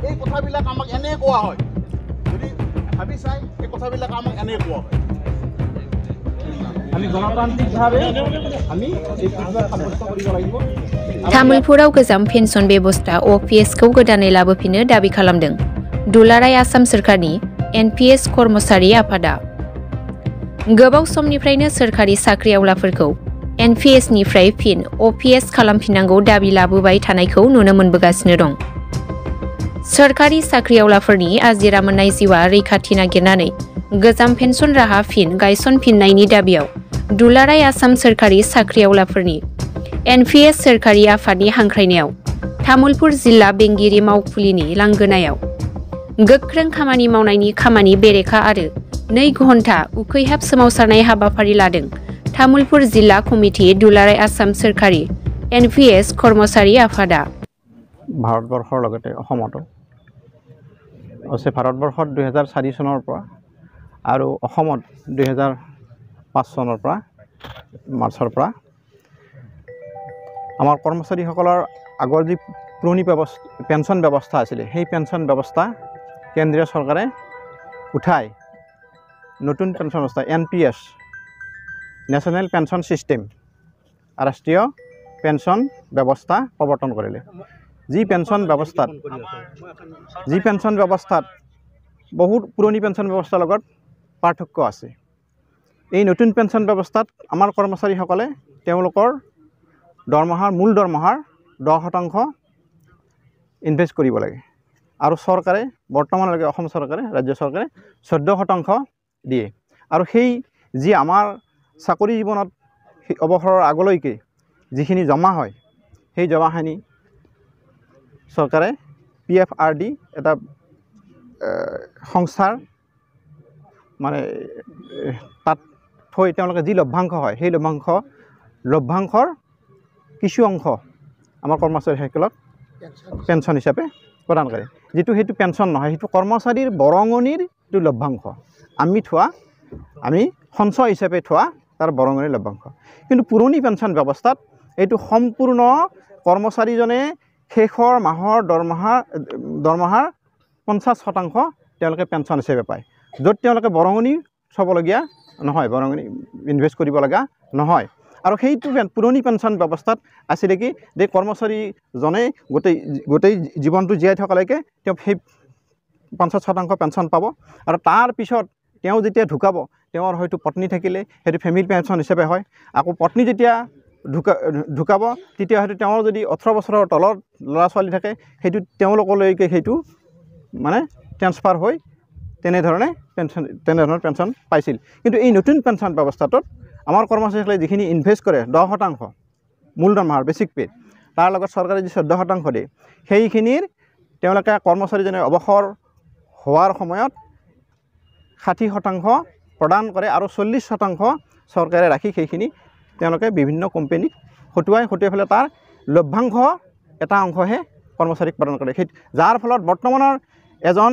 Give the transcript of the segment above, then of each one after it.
এই কথাবিলাক আমাক এনে কোৱা হয় যদি ভাবি চাই এই কথাবিলাক আমাক এনে কোৱা হয় আমি গণতান্ত্ৰিকভাবে আমি এই কথাবিলাক সাব্যস্ত কৰিব লাগিব तामुलपुराव गोजाम पेन्सन बेबस्था अपिएसखौ गोदानै लाबोफिननो दाबि खालामदों दुलाराय आसाम सोरखारनि एनपिएस कर्मचारि आफादा गोबाव समनिफ्रायनो सोरखारि साख्रिआवलाफोरखौ एनपिएसनिफ्राय फिन अपिएस खालामफिननांगौ दाबि लाबोबाय थानायखौ नुनो मोनबोगासिनो दं सोरखारि साख्रिआवलाफोरनि आजिरा मोननाय जिउआ रैखाथि नागिरनानै गोजाम पेन्सन राहा फिन गायसनफिननायनि दाबियाव दुलाराय आसाम सोरखारि साख्रिआवलाफोरनि एनपिएस सोरखारि आफादनि हांख्रायनायाव तामुलपुर जिल्ला बेंगिरि मावखुलिनि लांगोनायाव गोख्रों खामानि मावनायनि खामानि बेरेखा आरो 2 घन्टा उखैहाब सोमावसारनाय हाबाफारि लादों तामुलपुर जिल्ला कमिटि दुलाराय आसाम सोरखारि एनपिएस कर्मचारि आफादा ভাৰতবৰ্ষৰ লগতে অসমতো অৱশ্যে ভাৰতবৰ্ষত 2004 চনৰ পৰা আৰু অসমত 2005 চনৰ পৰা মাৰ্চৰ পৰা আমাৰ কৰ্মচাৰীসকলৰ আগৰ যি পুৰণি পেঞ্চন ব্যৱস্থা আছিল সেই পেঞ্চন ব্যৱস্থা কেন্দ্ৰীয় চৰকাৰে উঠাই নতুন পেঞ্চন ব্যৱস্থা এনপিএছ নেশ্যনেল পেঞ্চন সিস্টেম ৰাষ্ট্ৰীয় পেঞ্চন ব্যৱস্থা প্ৰৱৰ্তন কৰিলে যি পেঞ্চন ব্যৱস্থাত বহুত পুৰণি পেঞ্চন ব্যৱস্থাৰ লগত পাৰ্থক্য আছে এই নতুন পেঞ্চন ব্যৱস্থাত আমাৰ কৰ্মচাৰীসকলে তেওঁলোকৰ মূল দৰমহাৰ 10% ইনভেষ্ট কৰিব লাগে আৰু চৰকাৰে বৰ্তমানলৈকে অসম চৰকাৰে ৰাজ্য চৰকাৰে 14% দিয়ে আৰু সেই যি আমাৰ চাকৰি জীৱনত অৱসৰৰ আগলৈকে যিখিনি জমা হয় সেই জমাখিনি চৰকাৰে পিএফআৰডি এটা সংস্থাৰ মানে তাত থৈ তেওঁলোকে যি লভ্যাংশ হয় সেই লভ্যাংশৰ কিছু অংশ আমাৰ কৰ্মচাৰীসকলক পেঞ্চন হিচাপে প্ৰদান কৰে যেটো হেতু পেঞ্চন নহয় হেতু কৰ্মচাৰীৰ বৰঙণিৰ যেটো লভ্যাংশ আমি সঞ্চয় হিচাপে থোৱা তাৰ বৰঙণিৰ লভ্যাংশ কিন্তু পুৰণি পেঞ্চন ব্যৱস্থাত এইটো সম্পূৰ্ণ কৰ্মচাৰীজনে শেষৰ মাহৰ দৰমহাৰ 50% তেওঁলোকে পেঞ্চন হিচাপে পায় য'ত তেওঁলোকে বৰঙণি থবলগীয়া নহয় বৰঙণি ইনভেষ্ট কৰিব লগা নহয় আৰু সেইটো পুৰণি পেঞ্চন ব্যৱস্থাত আছিল কি যে কৰ্মচাৰীজনে গোটেই জীৱনটো জীয়াই থকালৈকে তেওঁ সেই 50% পেঞ্চন পাব আৰু তাৰ পিছত তেওঁ যেতিয়া ঢুকাব তেওঁৰ হয়তো পত্নী থাকিলে সেইটো ফেমিলি পেঞ্চন হিচাপে হয় আকৌ পত্নী যেতিয়া ঢুকাব তেতিয়া হয়তো তেওঁৰ যদি 18 বছৰৰ তলৰ ল'ৰা ছোৱালী থাকে সেইটো তেওঁলোকলৈকে সেইটো মানে ট্ৰান্সফাৰ হৈ তেনেধৰণে পেঞ্চন পাইছিল কিন্তু এই নতুন পেঞ্চন ব্যৱস্থাটোত আমাৰ কৰ্মচাৰীসকলে যিখিনি ইনভেষ্ট কৰে 10% মূল দৰমহাৰ বেছিক পে তাৰ লগত চৰকাৰে যি 14% দিয়ে সেইখিনিৰ তেওঁলোকে কৰ্মচাৰীজনে অৱসৰ হোৱাৰ সময়ত 60% প্ৰদান কৰে আৰু 40% চৰকাৰে ৰাখি সেইখিনি তেওঁলোকে বিভিন্ন কোম্পানীক হটুৱাই ফেলে তাৰ লভ্যাংশ এটা অংশহে কৰ্মচাৰীক প্ৰদান কৰে যাৰ ফলত বৰ্তমানৰ এজন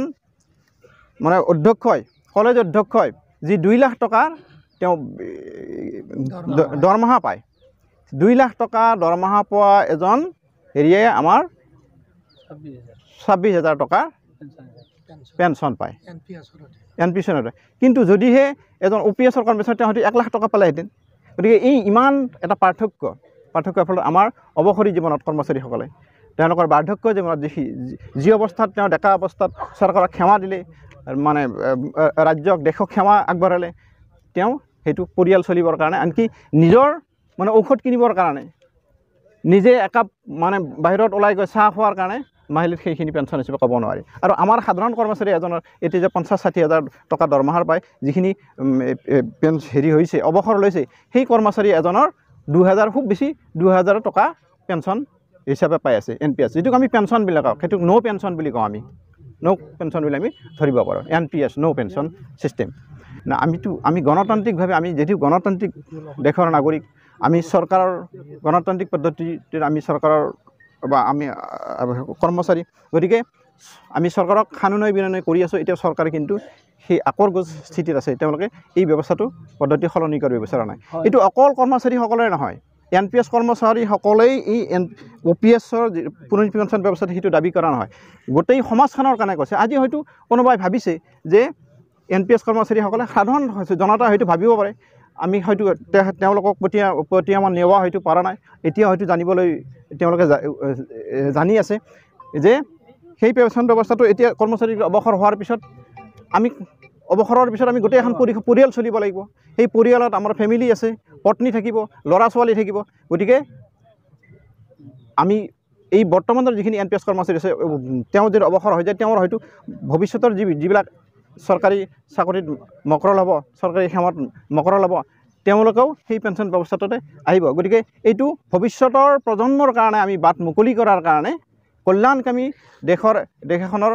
মানে অধ্যক্ষই কলেজ অধ্যক্ষই যি 2 লাখ টকা তেওঁ দৰমহা পায় 2 লাখ টকা দৰমহা পোৱা এজন হেৰিয়ে আমাৰ 26,000 টকা পেঞ্চন পায় এনপিএছৰ কিন্তু যদিহে এজন ওপিএছৰ কৰ্মচাৰী তেওঁ 1 লাখ টকা পালেহেঁতেন গতিকে এই ইমান এটা পাৰ্থক্যৰ ফলত আমাৰ অৱসৰী জীৱনত কৰ্মচাৰীসকলে তেওঁলোকৰ বাৰ্ধক্য জীৱনত যি অৱস্থাত তেওঁ ডেকা অৱস্থাত চৰকাৰক ক্ষমা দিলে মানে ৰাজ্যক দেশক ক্ষমা আগবঢ়ালে তেওঁ হেতু পৰিয়াল চলিবৰ কাৰণে আনকি নিজৰ মানে ঔষধ কিনিবৰ কাৰণে নিজে একাপ মানে বাহিৰত ওলাই গৈ চাহ খোৱাৰ কাৰণে মাহিলীত সেইখিনি পেঞ্চন হিচাপে ক'ব নোৱাৰি আৰু আমাৰ সাধাৰণ কৰ্মচাৰী এজনৰ এতিয়া যে 50-60,000 টকা দৰমহাৰ পায় যিখিনি হেৰি হৈছে অৱসৰ লৈছে সেই কৰ্মচাৰী এজনৰ 2000 খুব বেছি 2000 টকা পেঞ্চন হিচাপে পাই আছে এনপিএছ যেটোক আমি পেঞ্চন বুলি কওঁ সেইটো নো পেঞ্চন বুলি কওঁ আমি নো পেঞ্চন বুলি আমি ধৰিব পাৰোঁ এনপিএছ নো পেঞ্চন সিস্টেম না আমি গণতান্ত্ৰিকভাৱে আমি যেটো গণতান্ত্ৰিক দেশৰ নাগৰিক আমি চৰকাৰৰ গণতান্ত্ৰিক পদ্ধতিত আমি চৰকাৰৰ বা আমি কৰ্মচাৰী গতিকে আমি চৰকাৰক কানুনৈ বিনয় কৰি আছো এতিয়া চৰকাৰে কিন্তু সেই আকৰগোজ স্থিতিত আছে তেওঁলোকে এই ব্যৱস্থাটো পদ্ধতি সলনি কৰিব বিচৰা নাই এটো অকল কৰ্মচাৰীসকলৰে নহয় NPS কৰ্মচাৰীসকলেই এই OPSৰ পুনৰুজ্জীৱন পেঞ্চন ব্যৱস্থাটো সেইটো দাবী কৰা নহয়, গোটেই সমাজখনৰ কাৰণে কৈছে। আজি হয়তো কোনোবাই ভাবিছে যে NPS কৰ্মচাৰীসকলে সাধাৰণ জনতা হয়তো ভাবিব পাৰে আমি হয়তো তেওঁলোকক প্ৰতিয়ামান নেওয়া হয়তো পৰা নাই, এতিয়া হয়তো জানিবলৈ তেওঁলোকে জানি আছে যে সেই পেঞ্চন ব্যৱস্থাটো এতিয়া কৰ্মচাৰী অৱসৰ হোৱাৰ পিছত অৱসৰৰ পিছত আমি গোটেই এখন পৰিয়াল চলিব লাগিব। সেই পৰিয়ালত আমাৰ ফেমিলি আছে, পত্নী থাকিব, ল'ৰা ছোৱালী থাকিব। গতিকে আমি এই বৰ্তমানৰ যিখিনি NPS কৰ্মচাৰী আছে তেওঁ যদি অৱসৰ হৈ যায় তেওঁৰ হয়তো ভৱিষ্যতৰ যিবিলাক চৰকাৰী চাকৰিত মকৰল হ'ব, চৰকাৰী সেৱাত মকৰল হ'ব, তেওঁলোকেও সেই পেঞ্চন ব্যৱস্থাটোতে আহিব। গতিকে এইটো ভৱিষ্যতৰ প্ৰজন্মৰ কাৰণে আমি বাট মুকলি কৰাৰ কাৰণে কল্যাণকামী দেশ এখনৰ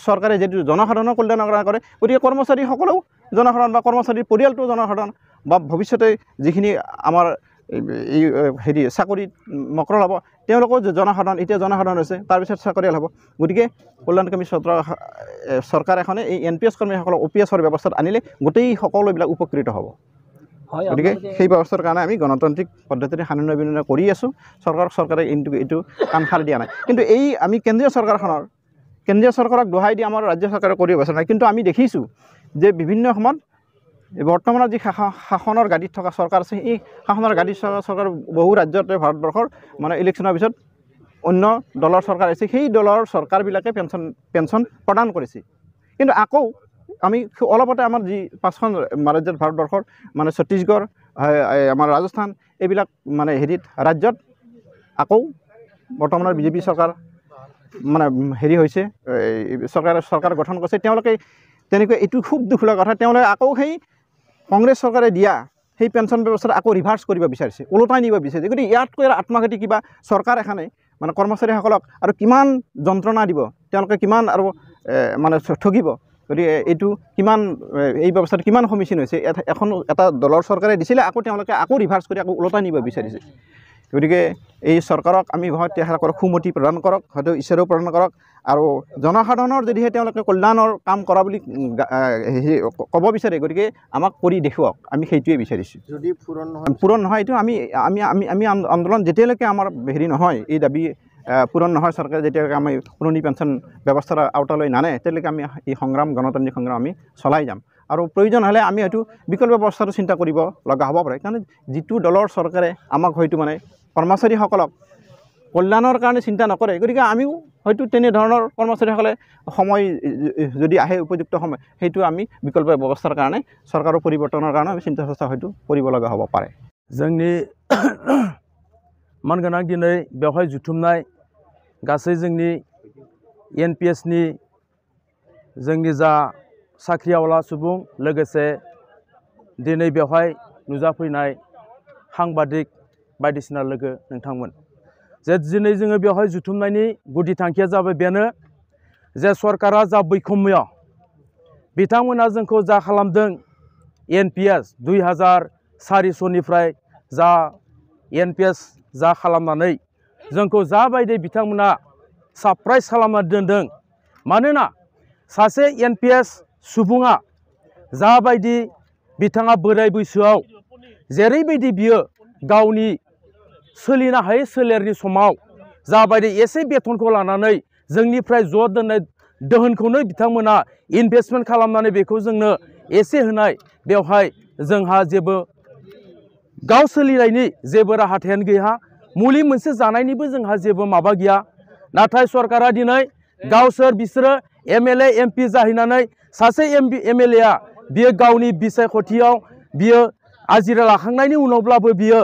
চৰকাৰে যিটো জনসাধাৰণৰ কল্যাণৰ কাৰণে কৰে, গতিকে কৰ্মচাৰীসকলেও জনসাধাৰণ বা কৰ্মচাৰীৰ পৰিয়ালটো জনসাধাৰণ বা ভৱিষ্যতে যিখিনি আমাৰ এই চাকৰিত মকৰল হ'ব তেওঁলোকেও জনসাধাৰণ, এতিয়া জনসাধাৰণ হৈছে তাৰপিছত চাকৰিয়াল হ'ব। গতিকে কল্যাণকামী চৰকাৰ এখনে এই NPS কৰ্মীসকলক OPSৰ ব্যৱস্থাত আনিলে গোটেই সকলোবিলাক উপকৃত হ'ব। গতিকে সেই ব্যৱস্থাৰ কাৰণে আমি গণতান্ত্ৰিক পদ্ধতিৰে সাধাৰণ বিনিময় কৰি আছোঁ। চৰকাৰে এইটো কাণসাৰ দিয়া নাই। কিন্তু এই আমি কেন্দ্ৰীয় চৰকাৰক দোহাই দি আমাৰ ৰাজ্য চৰকাৰে কৰিব বিচৰা নাই। কিন্তু আমি দেখিছোঁ যে বিভিন্ন সময়ত বৰ্তমানৰ যি শাসনৰ গাড়ীত থকা চৰকাৰ আছে, এই শাসনৰ গাড়ীত চৰকাৰ বহু ৰাজ্যতে ভাৰতবৰ্ষৰ মানে ইলেকশ্যনৰ পিছত অন্য দলৰ চৰকাৰ আছে, সেই দলৰ চৰকাৰবিলাকে পেঞ্চন প্ৰদান কৰিছে। কিন্তু আকৌ আমি অলপতে আমাৰ যি 5খন ৰাজ্যত ভাৰতবৰ্ষৰ মানে ছত্তীশগড়, আমাৰ ৰাজস্থান এইবিলাক মানে ৰাজ্যত আকৌ বৰ্তমানৰ BJP চৰকাৰ মানে হৈছে, চৰকাৰ গঠন কৰিছে। তেওঁলোকে তেনেকৈ এইটো খুব দুখ লগা কথা, তেওঁলোকে আকৌ সেই কংগ্ৰেছ চৰকাৰে দিয়া সেই পেঞ্চন ব্যৱস্থাটো আকৌ ৰিভাৰ্চ কৰিব বিচাৰিছে, ওলোটাই নিব বিচাৰিছে। গতিকে ইয়াতকৈ আত্মঘাতী কিবা চৰকাৰ এখনে মানে কৰ্মচাৰীসকলক আৰু কিমান যন্ত্ৰণা দিব, তেওঁলোকে কিমান আৰু মানে ঠগিব। গতিকে এইটো কিমান এই ব্যৱস্থাটো কিমান সমীচীন হৈছে, এটা দলৰ চৰকাৰে দিছিলে আকৌ তেওঁলোকে আকৌ ৰিভাৰ্চ কৰি আকৌ ওলোটাই নিব বিচাৰিছে। গতিকে এই চৰকাৰক আমি সুমতি প্ৰদান কৰক, হয়তো ঈশ্বৰেও প্ৰদান কৰক, আৰু জনসাধাৰণৰ যদিহে তেওঁলোকে কল্যাণৰ কাম কৰা বুলি ক'ব বিচাৰে, গতিকে আমাক কৰি দেখুৱাওক, আমি সেইটোৱে বিচাৰিছোঁ। যদি পূৰণ নহয় এইটো আমি আন্দোলন যেতিয়ালৈকে আমাৰ নহয়, এই দাবী পূৰণ নহয়, চৰকাৰে যেতিয়ালৈকে আমি পুৰণি পেঞ্চন ব্যৱস্থাৰ আওতালৈ নানে, তেতিয়ালৈকে আমি এই গণতান্ত্ৰিক সংগ্ৰাম আমি চলাই যাম। আৰু প্ৰয়োজন হ'লে আমি হয়তো বিকল্প ব্যৱস্থাটো চিন্তা কৰিব লগা হ'ব পাৰে। কাৰণ যিটো দলৰ চৰকাৰে আমাক হয়তো মানে কৰ্মচাৰীসকলক কল্যাণৰ কাৰণে চিন্তা নকৰে, গতিকে আমিও হয়তো তেনেধৰণৰ কৰ্মচাৰীসকলে সময় যদি আহে উপযুক্ত সময়, সেইটো আমি বিকল্প ব্যৱস্থাৰ কাৰণে চৰকাৰৰ পৰিৱৰ্তনৰ কাৰণে আমি চিন্তা চৰ্চা হয়তো কৰিব লগা হ'ব পাৰে। जोंनि मानगोनां दिनै बेवहाय जुथुमनाय गासै जोंनि NPSनि जोंनि जा साख्रिआवला सुबुं, लोगोसे दिनै बेवहाय नुजाफैनाय साংबादिक बायदिसिना लोगो नोंथांमोन, जे दिनै जोङो बेवहाय जुथुमनायनि गुदि थांखिया जाबाय बेनो जे सरकारा जा बैखम्य बिथांमोना जोंखौ जा खालामदों, NPS 2004 जा NPS जा खालामनानै जोंखौ जाबायदि बिथांमोना सारप्राइज खालामना दोनदों। मानोना सासे NPS सुबुङा जाबायदि बिथाङा बोराय बैसोआव जेरैबायदि बियो गावनि सोलिनो हायै सोलेरनि समाव जाबायदि एसे बेथनखौ लानानै जोंनिफ्राय ज' दोननाय दोहोनखौनो बिथांमोना इनभेस्टमेन्ट खालामनानै बेखौ जोंनो एसे होनाय, बेवहाय जोंहा जेबो गाव सोलिनायनि जेबो राहाथायानो गैया, मुलि मोनसे जानायनिबो जोंहा जेबो माबा गैया। नाथाय सरकारा दिनै बिसोरो MLA MP जाहैनानै सासे MLA बियो गावनि बिसायख'थियाव बियो आजिरा लाखांनायनि उनावब्लाबो बियो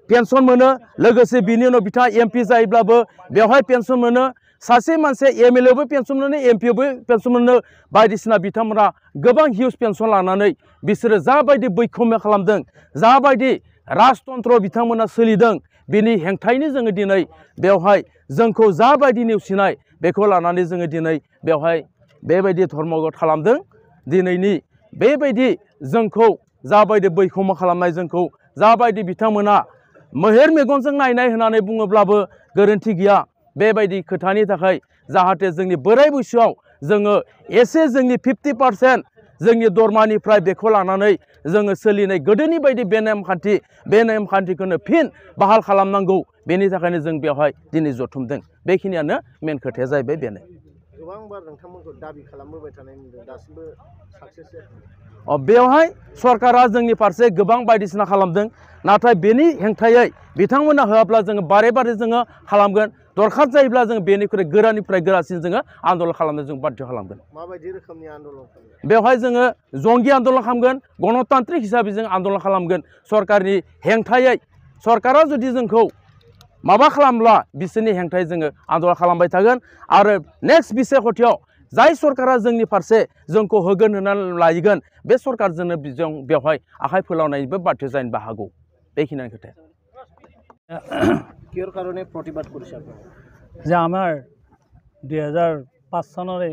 पेन्सन मोनो, लोगोसे बिनि उनाव बिथाङा MP जायोब्लाबो बेवहाय पेन्सन मोनो। सासे मानसि MLAबो पेन्सन मोनो, MPबो पेन्सन मोनो, बायदिसिना बिथांमोना गोबां हिउज पेन्सन लानानै बिसोरो जाबायदि बैखम्य खालामदों, जाबायदि राजतन्त्र बिथांमोना सोलिदों, बिनि हेंथायैनो जोङो दिनै बेवहाय जोंखौ जाबायदि नेवसिनाय बेखौ लानानै जोङो दिनै बेवहाय बेबायदि धर्मघट खालामदों। दिनैनि बेबायदि जोंखौ जाबायदि बैखम्य खालामनाय, जोंखौ जाबायदि बिथांमोना मोहेर मेगनजों नायनाय होननानै बुङोब्लाबो गोरोन्थि गैया। बेबायदि खोथानि थाखाय जाहाथे जोंनि बोराय बैसोआव जोङो एसे जोंनि 50% जोंनि दरमानिफ्राय बेखौ लानानै जोङो सोलिनाय गोदोनि बायदि बे नेमखान्थिखौनो फिन बाहाल खालामनांगौ बेनि थाखायनो जों बेवहाय दिनै जथुमदों बेखिनियानो मेन खोथाया जाहैबाय बेनो गोबांबार नोंथांमोनखौ दाबि खालामबोबाय थानाय नुदों दासिमबो साक्सेस बेवहाय सरकारा जोंनि फारसे गोबां बायदिसिना खालामदों नाथाय बेनि हेंथायै बिथांमोना होआब्ला जोङो बारे बारे जोङो खालामगोन दरखार जायोब्ला जों बेनिख्रुइ गोरानिफ्राय गोरासिन जोङो आन्दोलन खालामनो जों बाध्य खालामगोन माबायदि रोखोमनि आन्दोलन बेवहाय जोङो जंगि आन्दोलन खालामगोन गणतान्त्रिक हिसाबै जों आन्दोलन खालामगोन सरकारनि हेंथायै सरकारा जुदि जोंखौ माबा खालामब्ला बिसोरनि हेंथायै जोङो आन्दोलन खालामबाय थागोन आरो नेक्स्ट बिसायखथियाव जाय सरकारा जोंनि फारसे जोंखौ होगोन होननानै लायगोन बे सरकारजोंनो जों बेवहाय आखाइ फोलावनायनिबो बाध्य जानोबो हागौ बेखिनियानो खोथाया কিহৰ কাৰণে প্ৰতিবাদ কৰিছে আপোনালোকে যে আমাৰ 2005 চনৰে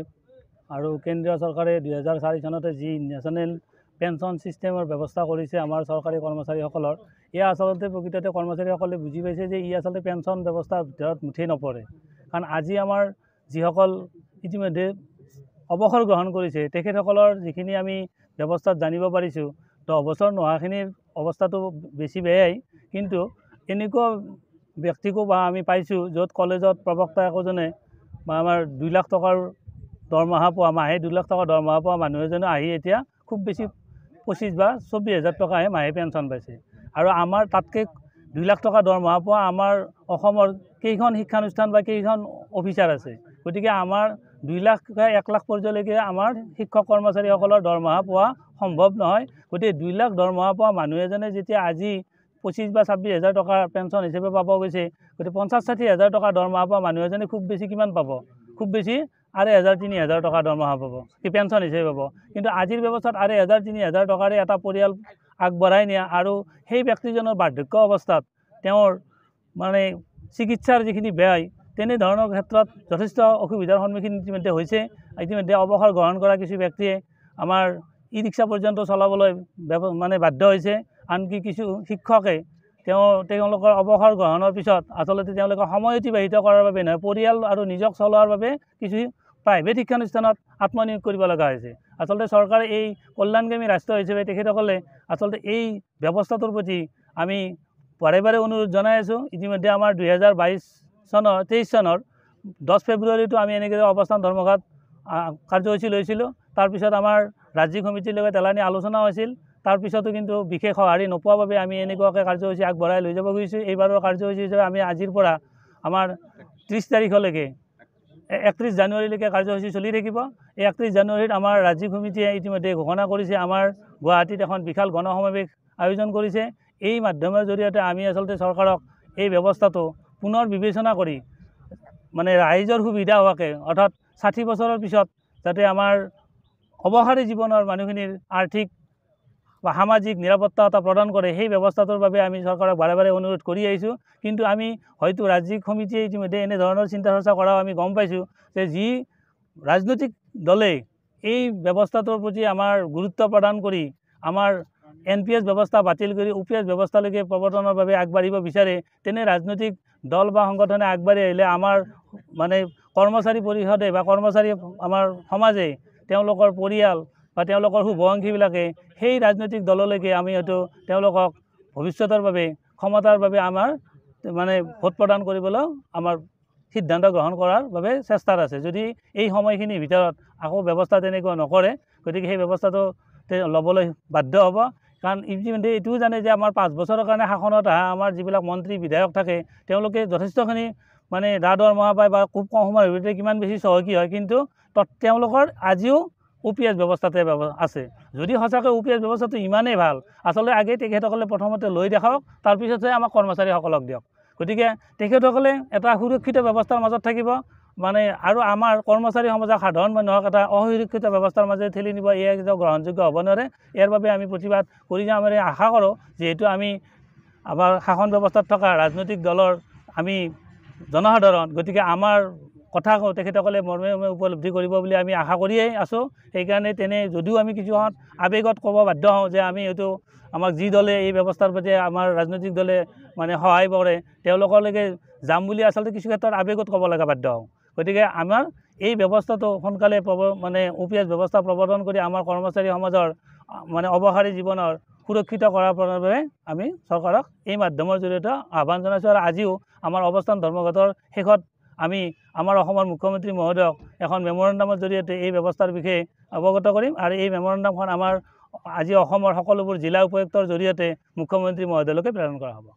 আৰু কেন্দ্ৰীয় চৰকাৰে 2004 চনতে যি নেশ্যনেল পেঞ্চন ছিষ্টেমৰ ব্যৱস্থা কৰিছে আমাৰ চৰকাৰী কৰ্মচাৰীসকলৰ এয়া আচলতে প্ৰকৃততে কৰ্মচাৰীসকলে বুজি পাইছে যে ই আচলতে পেঞ্চন ব্যৱস্থাৰ ভিতৰত মুঠেই নপৰে কাৰণ আজি আমাৰ যিসকল ইতিমধ্যে অৱসৰ গ্ৰহণ কৰিছে তেখেতসকলৰ যিখিনি আমি ব্যৱস্থাত জানিব পাৰিছোঁ 10 বছৰ নোহোৱাখিনিৰ অৱস্থাটো বেছি বেয়াই কিন্তু এনেকুৱা ব্যক্তিকো বা আমি পাইছোঁ য'ত কলেজত প্ৰবক্তা একোজনে বা আমাৰ 2 লাখ টকাৰ দৰমহা পোৱা মাহে 2 লাখ টকা দৰমহা পোৱা মানুহ এজনে আহি এতিয়া খুব বেছি 25 বা 24,000 টকাহে মাহে পেঞ্চন পাইছে আৰু আমাৰ তাতকৈ 2 লাখ টকা দৰমহা পোৱা আমাৰ অসমৰ কেইখন শিক্ষানুষ্ঠান বা কেইখন অফিচাৰ আছে গতিকে আমাৰ 2 লাখ বা 1 লাখ পৰ্যন্তলৈকে আমাৰ শিক্ষক কৰ্মচাৰীসকলৰ দৰমহা পোৱা সম্ভৱ নহয় গতিকে 2 লাখ দৰমহা পোৱা মানুহ এজনে যেতিয়া আজি 25 বা 26,000 টকা পেঞ্চন হিচাপে পাব গৈছে গতিকে 50-60,000 টকা দৰমহা পোৱা মানুহ এজনে খুব বেছি কিমান পাব খুব বেছি 3,500 টকা দৰমহা পাব কি পেঞ্চন হিচাপে পাব কিন্তু আজিৰ ব্যৱস্থাত 3,500 টকাৰে এটা পৰিয়াল আগবঢ়াই নিয়া আৰু সেই ব্যক্তিজনৰ বাৰ্ধক্য অৱস্থাত তেওঁৰ মানে চিকিৎসাৰ যিখিনি ব্যয় তেনেধৰণৰ ক্ষেত্ৰত যথেষ্ট অসুবিধাৰ সন্মুখীন ইতিমধ্যে হৈছে ইতিমধ্যে অৱসৰ গ্ৰহণ কৰা কিছু ব্যক্তিয়ে আমাৰ ই ৰিক্সা পৰ্যন্ত চলাবলৈ মানে বাধ্য হৈছে আনকি কিছু শিক্ষকে তেওঁলোকৰ অৱসৰ গ্ৰহণৰ পিছত আচলতে তেওঁলোকে সময় অতিবাহিত কৰাৰ বাবে নহয় পৰিয়াল আৰু নিজক চলোৱাৰ বাবে কিছু প্ৰাইভেট শিক্ষানুষ্ঠানত আত্মনিয়োগ কৰিব লগা হৈছে আচলতে চৰকাৰে এই কল্যাণকামী ৰাষ্ট্ৰ হিচাপে তেখেতসকলে আচলতে এই ব্যৱস্থাটোৰ প্ৰতি আমি বাৰে বাৰে অনুৰোধ জনাই আছোঁ ইতিমধ্যে আমাৰ 23 চনৰ 10 ফেব্ৰুৱাৰীটো আমি এনেকৈ অৱস্থান ধৰ্মঘাট কাৰ্যসূচী লৈছিলোঁ তাৰপিছত আমাৰ ৰাজ্যিক সমিতিৰ লগত এলানি আলোচনা হৈছিল তাৰপিছতো কিন্তু বিশেষ সঁহাৰি নোপোৱাৰ বাবে আমি এনেকুৱাকৈ কাৰ্যসূচী আগবঢ়াই লৈ যাব গৈছোঁ এইবাৰৰ কাৰ্যসূচী হিচাপে আমি আজিৰ পৰা আমাৰ 30 তাৰিখলৈকে 31 জানুৱাৰীলৈকে কাৰ্যসূচী চলি থাকিব এই 31 জানুৱাৰীত আমাৰ ৰাজ্যিক সমিতিয়ে ইতিমধ্যে ঘোষণা কৰিছে আমাৰ গুৱাহাটীত এখন বিশাল গণসমাৱেশ আয়োজন কৰিছে এই মাধ্যমৰ জৰিয়তে আমি আচলতে চৰকাৰক এই ব্যৱস্থাটো পুনৰ বিবেচনা কৰি মানে ৰাইজৰ সুবিধা হোৱাকৈ অৰ্থাৎ 60 বছৰৰ পিছত যাতে আমাৰ অৱসৰী জীৱনৰ মানুহখিনিৰ আৰ্থিক বা সামাজিক নিৰাপত্তা এটা প্ৰদান কৰে সেই ব্যৱস্থাটোৰ বাবে আমি চৰকাৰক বাৰে বাৰে অনুৰোধ কৰি আহিছোঁ কিন্তু আমি হয়তো ৰাজ্যিক সমিতিয়ে ইতিমধ্যে এনেধৰণৰ চিন্তা চৰ্চা কৰাও আমি গম পাইছোঁ যে যি ৰাজনৈতিক দলে এই ব্যৱস্থাটোৰ প্ৰতি আমাৰ গুৰুত্ব প্ৰদান কৰি আমাৰ NPS ব্যৱস্থা বাতিল কৰি UPS ব্যৱস্থালৈকে প্ৰৱৰ্তনৰ বাবে আগবাঢ়িব বিচাৰে তেনে ৰাজনৈতিক দল বা সংগঠনে আগবাঢ়ি আহিলে আমাৰ মানে কৰ্মচাৰী পৰিষদে বা কৰ্মচাৰী আমাৰ সমাজে তেওঁলোকৰ পৰিয়াল বা তেওঁলোকৰ শুভাকাংক্ষীবিলাকে সেই ৰাজনৈতিক দললৈকে আমি হয়তো তেওঁলোকক ভৱিষ্যতৰ বাবে ক্ষমতাৰ বাবে আমাৰ মানে ভোট প্ৰদান কৰিবলৈ আমাৰ সিদ্ধান্ত গ্ৰহণ কৰাৰ বাবে চেষ্টাত আছে যদি এই সময়খিনিৰ ভিতৰত আকৌ ব্যৱস্থা তেনেকুৱা নকৰে গতিকে সেই ব্যৱস্থাটো ল'বলৈ বাধ্য হ'ব কাৰণ ইতিমধ্যে এইটোও জানে যে আমাৰ 5 বছৰৰ কাৰণে শাসনত অহা আমাৰ যিবিলাক মন্ত্ৰী বিধায়ক থাকে তেওঁলোকে যথেষ্টখিনি মানে দৰমহা পায় বা খুব কম সময়ৰ ভিতৰতে কিমান বেছি চহকী হয় কিন্তু তেওঁলোকৰ আজিও UPS ব্যৱস্থাতে আছে যদি সঁচাকৈ UPS ব্যৱস্থাটো ইমানেই ভাল আচলতে আগে তেখেতসকলে প্ৰথমতে লৈ দেখাওক তাৰপিছতহে আমাক কৰ্মচাৰীসকলক দিয়ক গতিকে তেখেতসকলে এটা সুৰক্ষিত ব্যৱস্থাৰ মাজত থাকিব মানে আৰু আমাৰ কৰ্মচাৰী সমাজক সাধাৰণ মানুহক এটা অসুৰক্ষিত ব্যৱস্থাৰ মাজে ঠেলি নিব এয়া কেতিয়াও গ্ৰহণযোগ্য হ'ব নোৱাৰে ইয়াৰ বাবে আমি প্ৰতিবাদ কৰি যাম আৰু আশা কৰোঁ যিহেতু আমি আমাৰ শাসন ব্যৱস্থাত থকা ৰাজনৈতিক দলৰ আমি জনসাধাৰণ গতিকে আমাৰ কথা তেখেতসকলে মৰ্মে উপলব্ধি কৰিব বুলি আমি আশা কৰিয়েই আছোঁ সেইকাৰণে যদিও আমি কিছুমান আৱেগত ক'ব বাধ্য হওঁ যে আমি হয়তো আমাক যি দলে এই ব্যৱস্থাৰ প্ৰতি আমাৰ ৰাজনৈতিক দলে মানে সহায় কৰে তেওঁলোকলৈকে যাম বুলি আচলতে কিছু ক্ষেত্ৰত আৱেগত ক'ব লগা বাধ্য হওঁ গতিকে আমাৰ এই ব্যৱস্থাটো সোনকালে মানে UPS ব্যৱস্থা প্ৰৱৰ্তন কৰি আমাৰ কৰ্মচাৰী সমাজৰ মানে অবহাৰী জীৱনৰ সুৰক্ষিত কৰাৰ বাবে আমি চৰকাৰক এই মাধ্যমৰ জৰিয়তে আহ্বান জনাইছোঁ। আৰু আজিও আমাৰ অৱস্থান ধৰ্মঘটৰ শেষত আমি আমাৰ অসমৰ মুখ্যমন্ত্ৰী মহোদয়ক এখন মেমৰেণ্ডামৰ জৰিয়তে এই ব্যৱস্থাৰ বিষয়ে অৱগত কৰিম। আৰু এই মেমৰেণ্ডামখন আমাৰ আজি অসমৰ সকলোবোৰ জিলা উপায়ুক্তৰ জৰিয়তে মুখ্যমন্ত্ৰী মহোদয়লৈকে প্ৰেৰণ কৰা হ'ব।